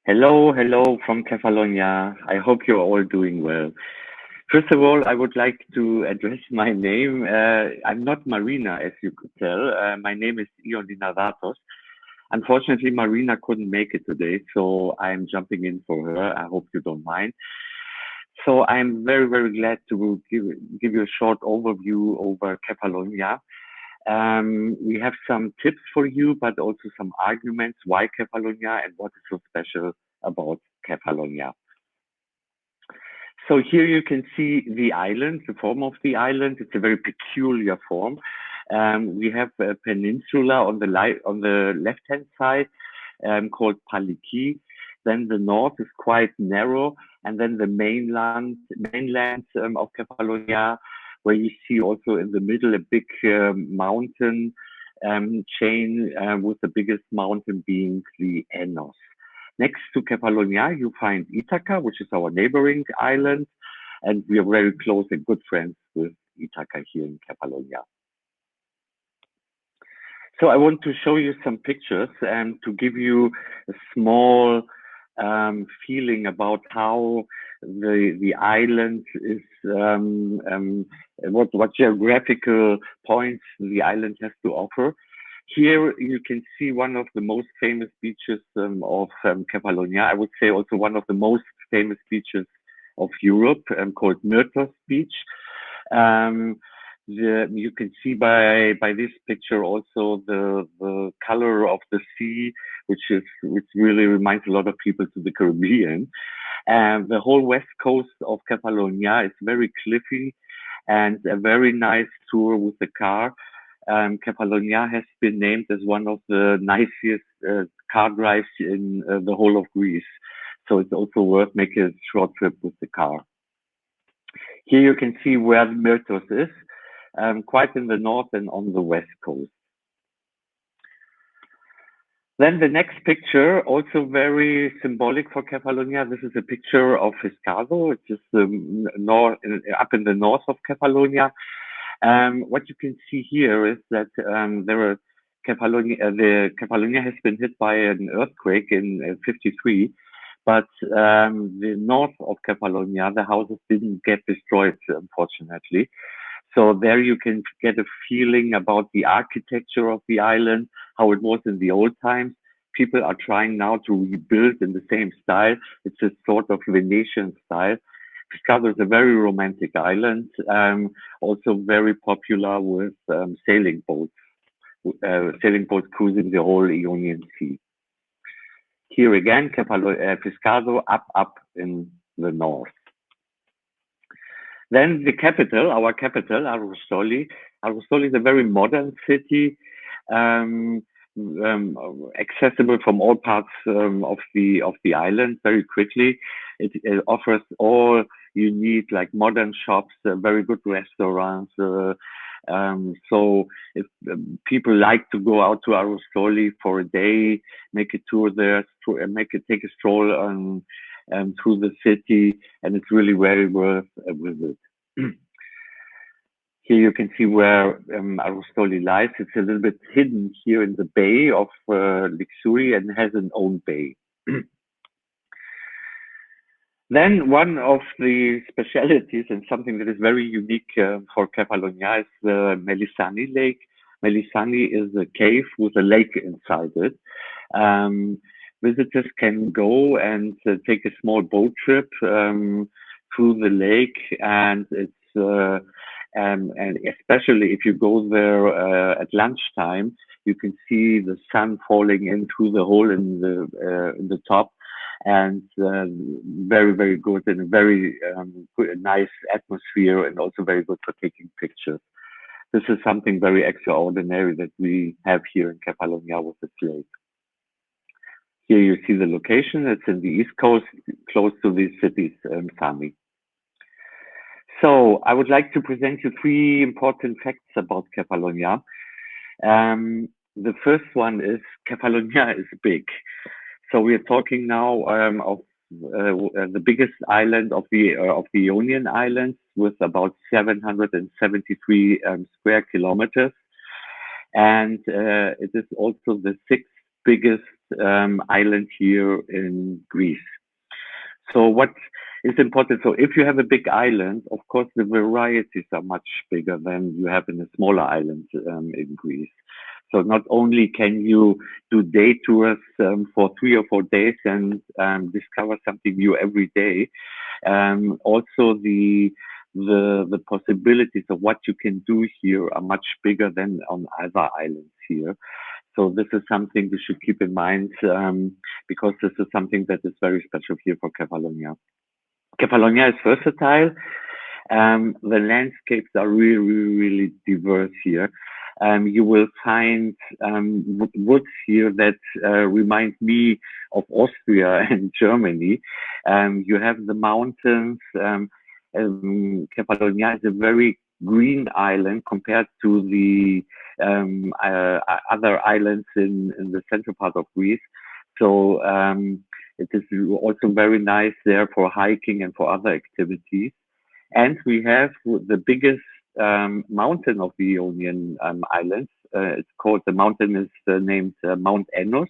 Hello, hello from Kefalonia. I hope you're all doing well. First of all, I would like to address my name. I'm not Marina, as you could tell. My name is Ion Dinavatos. Unfortunately, Marina couldn't make it today, so I'm jumping in for her. I hope you don't mind. So I'm very, very glad to give you a short overview over Kefalonia. We have some tips for you, but also some arguments why Kefalonia and what is so special about Kefalonia. So here you can see the island, the form of the island. It's a very peculiar form. We have a peninsula on the left-hand side called Paliki. Then the north is quite narrow, and then the mainland of Kefalonia, where you see also in the middle a big mountain chain with the biggest mountain being the Enos. Next to Kefalonia, you find Ithaca, which is our neighboring island, and we are very close and good friends with Ithaca here in Kefalonia. So I want to show you some pictures and to give you a small feeling about how the island is, what geographical points the island has to offer. Here you can see one of the most famous beaches of Kefalonia. I would say also one of the most famous beaches of Europe, called Myrtos Beach. You can see by this picture also the color of the sea, which really reminds a lot of people to the Caribbean. And the whole west coast of Kefalonia is very cliffy and a very nice tour with the car. Kefalonia has been named as one of the nicest car drives in the whole of Greece. So it's also worth making a short trip with the car. Here you can see where Myrtos is, quite in the north and on the west coast. Then the next picture, also very symbolic for Kefalonia. This is a picture of Fiscado, which is up in the north of Kefalonia. What you can see here is that the Kefalonia has been hit by an earthquake in '53, but the north of Kefalonia, the houses didn't get destroyed, unfortunately. So there you can get a feeling about the architecture of the island, how it was in the old times. People are trying now to rebuild in the same style. It's a sort of Venetian style. Fiscado is a very romantic island, also very popular with sailing boats cruising the whole Ionian Sea. Here again, Fiscado up in the north. Then the capital, our capital, Arostoli. Arostoli is a very modern city, accessible from all parts of the island very quickly. It offers all you need, like modern shops, very good restaurants. So if people like to go out to Arostoli for a day, make a tour there, take a stroll through the city, and it's really very worth a visit. Here you can see where Arostoli lies. It's a little bit hidden here in the bay of Lixouri and has an own bay. Then one of the specialities and something that is very unique for Kefalonia is the Melisani Lake. Melisani is a cave with a lake inside it. Visitors can go and take a small boat trip through the lake, and it's and especially if you go there at lunchtime, you can see the sun falling in through the hole in the top, and very, very good and a very good, nice atmosphere, and also very good for taking pictures. This is something very extraordinary that we have here in Kefalonia with this lake. Here you see the location. It's in the east coast, close to these cities, Sami. So I would like to present you three important facts about Kefalonia. The first one is Kefalonia is big. So we are talking now of the biggest island of the Ionian Islands, with about 773 square kilometers, and it is also the sixth biggest island here in Greece. So what is important? So if you have a big island, of course the varieties are much bigger than you have in a smaller island in Greece. So not only can you do day tours for 3 or 4 days and discover something new every day, also the possibilities of what you can do here are much bigger than on other islands here. So this is something we should keep in mind because this is something that is very special here for Kefalonia. Kefalonia is versatile. The landscapes are really, really, really diverse here. You will find woods here that remind me of Austria and Germany. You have the mountains. Kefalonia is a very green island compared to the other islands in the central part of Greece. So it is also very nice there for hiking and for other activities. And we have the biggest mountain of the Ionian Islands. It's called, the mountain is named Mount Anos,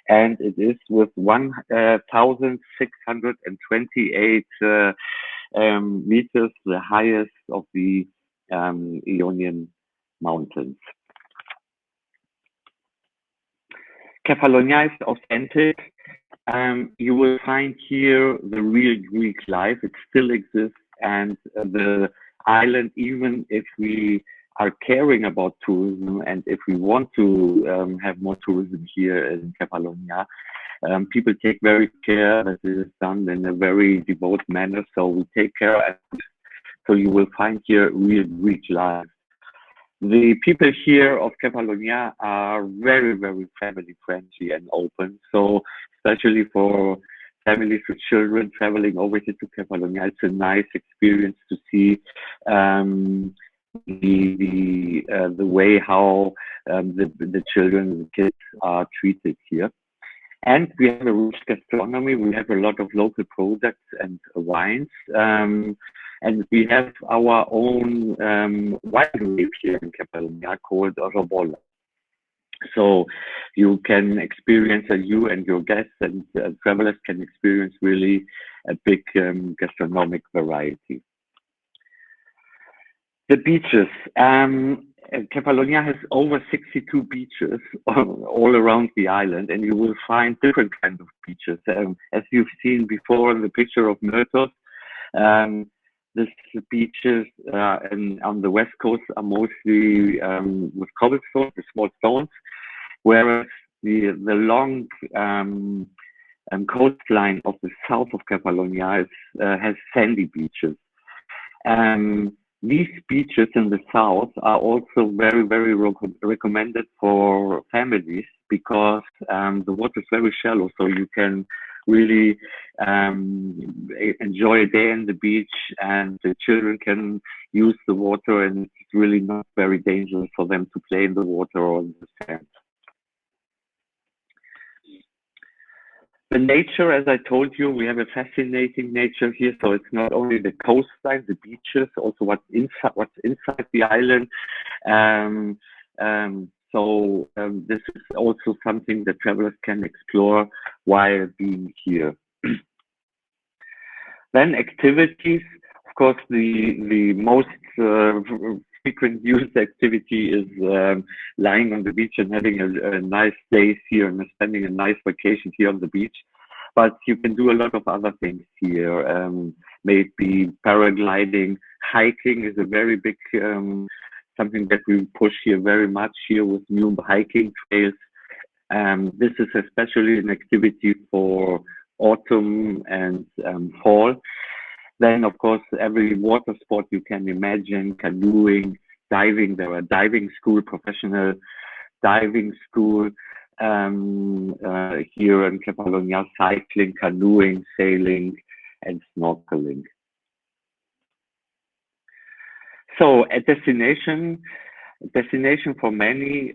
and it is with 1,628 meters, the highest of the Ionian mountains. Kefalonia is authentic. You will find here the real Greek life. It still exists, and the island, even if we are caring about tourism and if we want to have more tourism here in Kefalonia, people take very care that it is done in a very devout manner. So we take care. So you will find here real Greek life. The people here of Kefalonia are very, very family friendly and open. So especially for families with children traveling over here to Kefalonia, it's a nice experience to see the way how the children and the kids are treated here. And we have a rich gastronomy. We have a lot of local products and wines. And we have our own winery here in Kefalonia called Robola. So you can experience, you and your guests and travelers can experience really a big gastronomic variety. The beaches. Kefalonia has over 62 beaches all around the island, and you will find different kinds of beaches. As you've seen before in the picture of Myrtos, these beaches on the west coast are mostly with cobblestones, the small stones, whereas the long coastline of the south of Kefalonia has sandy beaches. These beaches in the south are also very, very recommended for families because the water is very shallow, so you can really enjoy a day on the beach, and the children can use the water, and it's really not very dangerous for them to play in the water or in the sand. The nature, as I told you, we have a fascinating nature here. So it's not only the coastline, the beaches, also what's inside the island. This is also something that travelers can explore while being here. Then activities, of course, the most frequent used activity is lying on the beach and having a nice day here and spending a nice vacation here on the beach. But you can do a lot of other things here. Maybe paragliding, hiking is a very big something that we push here very much here with new hiking trails. This is especially an activity for autumn and fall. Then, of course, every water sport you can imagine, canoeing, diving. There are diving school, professional diving school here in Kefalonia, cycling, canoeing, sailing, and snorkeling. So a destination for many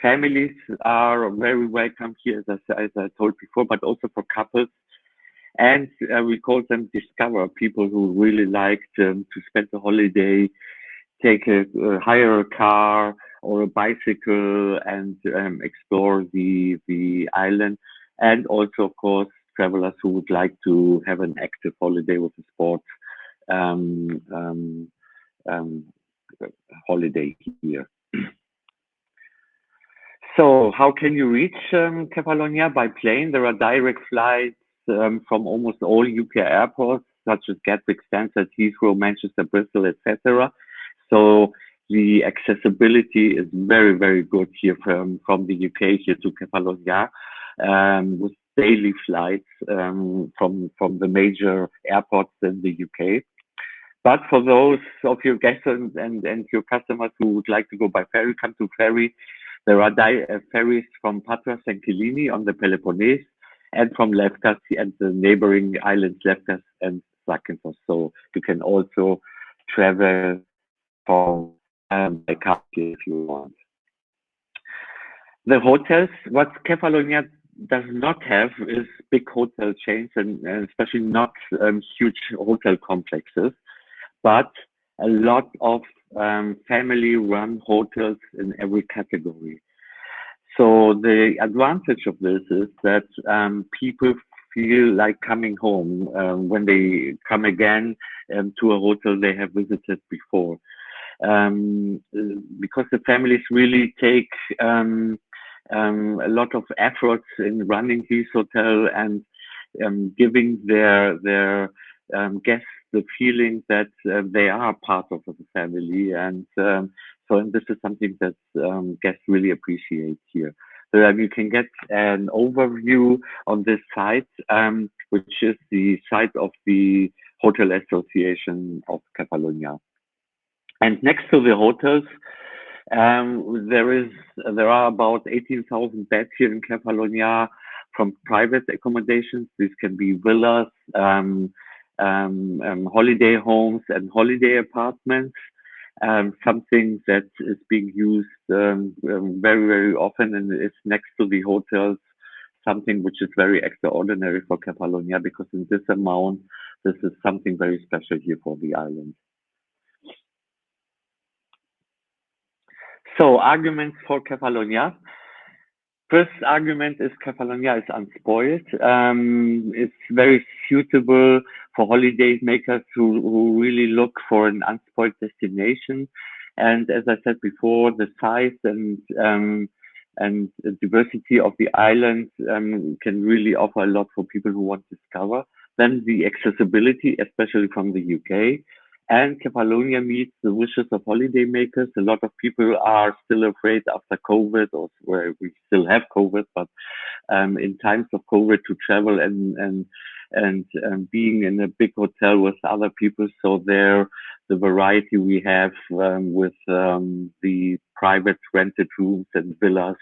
families are very welcome here, as I told before, but also for couples. And we call them discover, people who really like to spend the holiday, hire a car or a bicycle and explore the island. And also, of course, travelers who would like to have an active holiday with a sports um, um, um, holiday here. So, how can you reach Kefalonia by plane? There are direct flights from almost all UK airports, such as Gatwick, Stansted, Heathrow, Manchester, Bristol, etc. So, the accessibility is very, very good here from the UK here to Kefalonia, with daily flights from the major airports in the UK. But for those of your guests and your customers who would like to go by ferry, come to ferry. There are ferries from Patras and Kyllini on the Peloponnese, and from Lefkas and the neighboring islands Lefkas and Zakynthos. So you can also travel from by car if you want. The hotels, what Kefalonia does not have is big hotel chains and especially not huge hotel complexes, but a lot of family-run hotels in every category. So the advantage of this is that people feel like coming home when they come again to a hotel they have visited before, because the families really take a lot of efforts in running this hotel and giving their guests the feeling that they are part of the family, and this is something that guests really appreciate here. So you can get an overview on this site, which is the site of the Hotel Association of Catalonia. And next to the hotels, there are about 18,000 beds here in Kefalonia from private accommodations. These can be villas, holiday homes, and holiday apartments. Something that is being used very, very often and is next to the hotels. Something which is very extraordinary for Kefalonia because in this amount, this is something very special here for the island. So arguments for Kefalonia. First argument is Kefalonia is unspoiled. It's very suitable for holiday makers who really look for an unspoiled destination. And as I said before, the size and the diversity of the island can really offer a lot for people who want to discover. Then the accessibility, especially from the UK. And Kefalonia meets the wishes of holidaymakers. A lot of people are still afraid after COVID, or where we still have COVID, but in times of COVID to travel and being in a big hotel with other people. So there, the variety we have with the private rented rooms and villas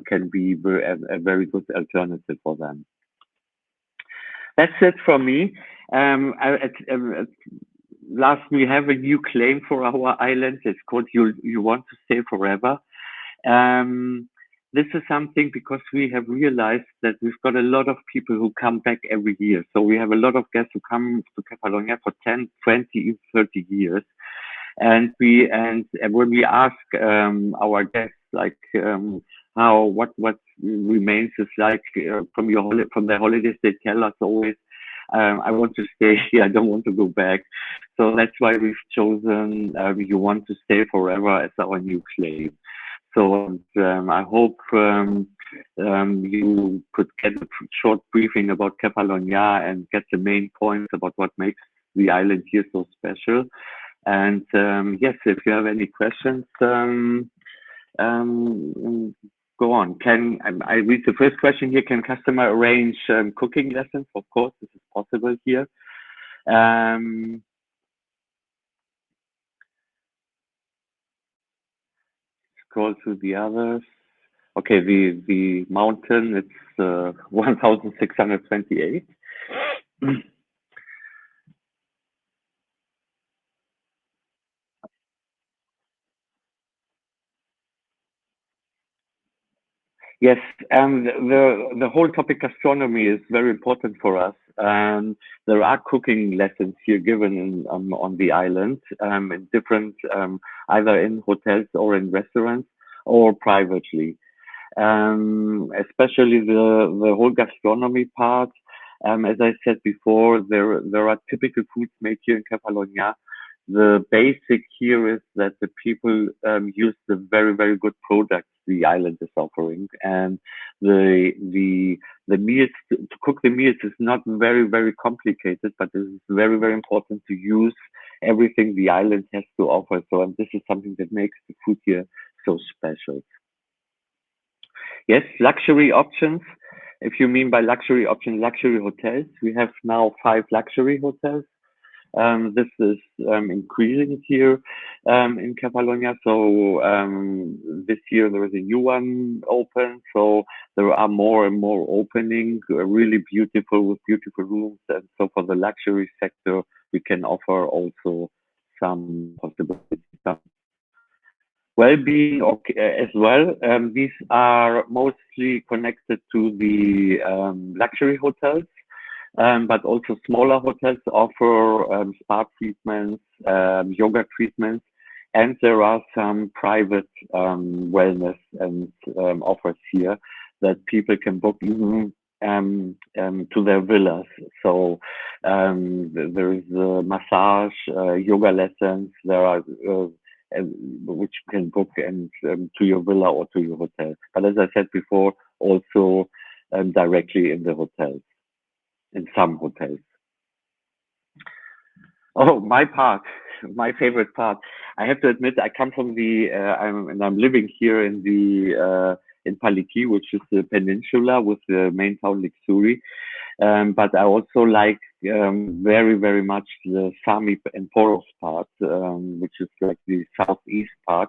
can be a very good alternative for them. That's it from me. Last, we have a new claim for our island. It's called "You Want to Stay Forever." This is something because we have realized that we've got a lot of people who come back every year. So we have a lot of guests who come to Kefalonia for 10, 20, even 30 years. And when we ask our guests like what remains is like from their holidays, they tell us always, I want to stay here. I don't want to go back. So that's why we've chosen "You Want to Stay Forever" as our new claim. So I hope you could get a short briefing about Kefalonia and get the main points about what makes the island here so special. And yes, if you have any questions, go on. Can I read the first question here? Can customer arrange cooking lessons? Of course, this is possible here. Scroll through the others. Okay, the mountain, it's 1,628. Yes, and the whole topic gastronomy is very important for us. And there are cooking lessons here given on the island, in different, either in hotels or in restaurants or privately. Especially the whole gastronomy part. As I said before, there are typical foods made here in Kefalonia. The basic here is that the people use the very good products the island is offering, and the meals to cook the meals is not very complicated, but it is very important to use everything the island has to offer. So, and this is something that makes the food here so special. Yes, luxury options. If you mean by luxury options, luxury hotels, we have now 5 luxury hotels. This is increasing here in Kefalonia. So this year there is a new one open. So there are more and more opening, really beautiful with beautiful rooms. And so for the luxury sector, we can offer also some possibilities, some well-being as well. These are mostly connected to the luxury hotels, but also smaller hotels offer spa treatments, yoga treatments, and there are some private wellness and offers here that people can book even to their villas. So there is massage, yoga lessons. There are which you can book and to your villa or to your hotel. But as I said before, also directly in the hotels, in some hotels. Oh, my part, my favorite part. I have to admit, I come from I'm living here in Paliki, which is the peninsula with the main town Lixouri. But I also like very much the Sami and Poros part, which is like the southeast part.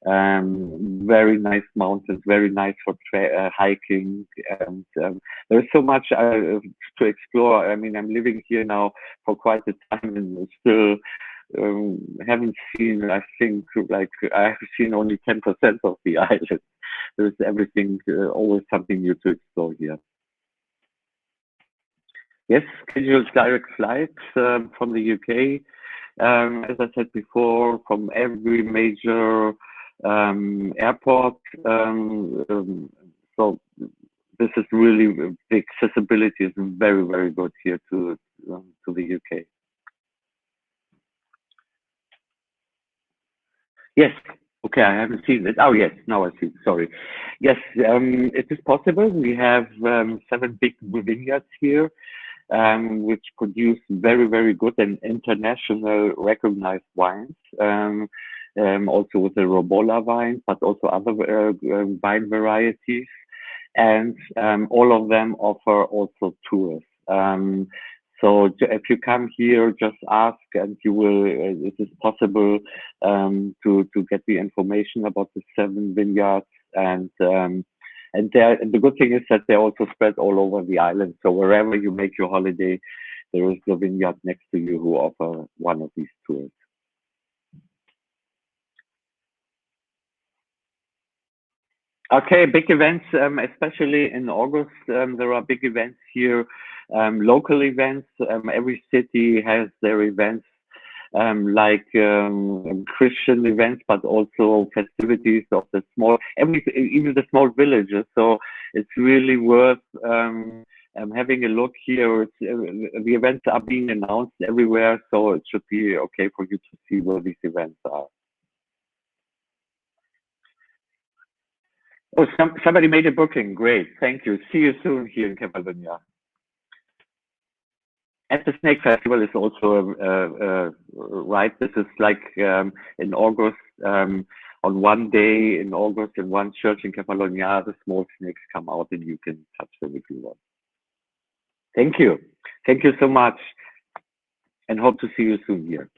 Very nice mountains, very nice for hiking, and there's so much to explore. I mean, I'm living here now for quite a time and still haven't seen. I think like I have seen only 10% of the island. There's everything, always something new to explore here. Yes, scheduled direct flights from the UK. As I said before, from every major airport. So this is really the accessibility is very good here to the UK. Yes. Okay, I haven't seen it. Oh yes, now I see it. Sorry. Yes, it is possible. We have 7 big vineyards here, which produce very good and international recognized wines. Also with the Robola wine, but also other wine varieties. And all of them offer also tours. So if you come here, just ask, and you will. It is possible to get the information about the 7 vineyards, and the good thing is that they're also spread all over the island. So wherever you make your holiday, there is a vineyard next to you who offer one of these tours. Okay, big events, especially in August. There are big events here, local events. Every city has their events, like Christian events, but also festivities of the small, even the small villages. So it's really worth having a look here. The events are being announced everywhere, so it should be okay for you to see where these events are. Oh, somebody made a booking. Great. Thank you. See you soon here in Kefalonia. And the Snake Festival is also right. This is like in August. On one day in August, in one church in Kefalonia, the small snakes come out and you can touch them if you want. Thank you. Thank you so much and hope to see you soon here.